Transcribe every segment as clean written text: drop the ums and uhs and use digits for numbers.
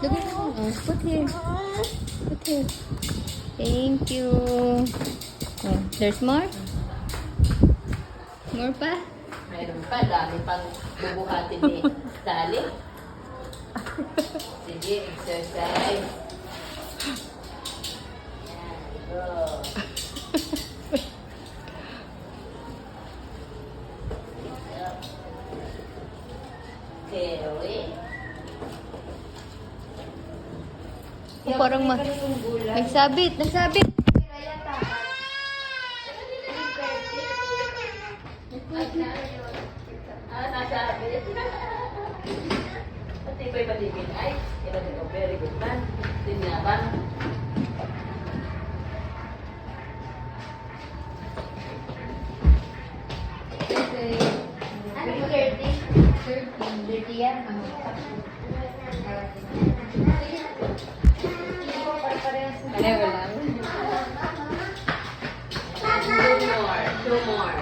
Lagay mo. Oh, put here. Put here. Thank you. Oh, there's more? More pa? Mayroon pa, dami pang bubuhatin ni Dali. Sige, exercise. Yan, go. Okay. Oh, parang nagsabit, nagsabit. Nasabi. Pati ba'y patigil? Ay, ilan ito, very good man. Tinyabang. Ano po, 30? 30 yan? Pareho lang. Two more.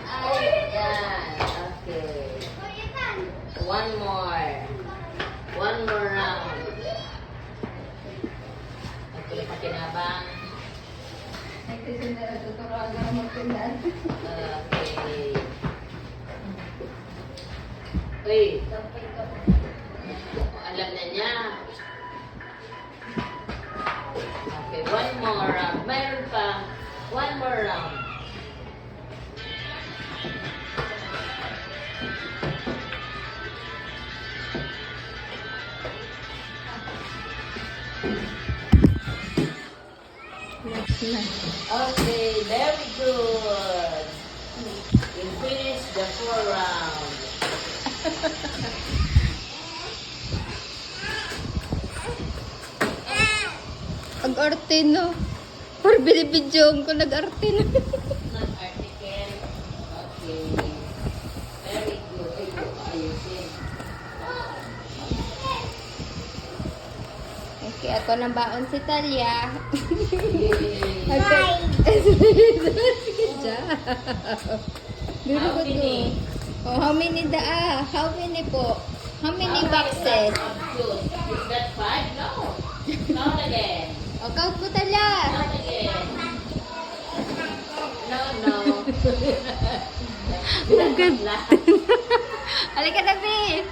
Ayan, okay. One more round. Okay, pakinabang. Okay. Uy, alam na niya. Okay, one more round. Mayroon pa. One more round. Okay, very good. We finished the 4 round. Ag-arte no. Pero binibidyoon ko nag-arte na. Nag-article. Okay. Very good. Ayusin. Okay, ako nang baon si Talia. Yay. Okay. Good job. Very How good many? po. Oh, how many how many po? How many boxes? Good. Is that 5? No. Count again. O, count po Talia. Count again. No. Good. Halika na, babe.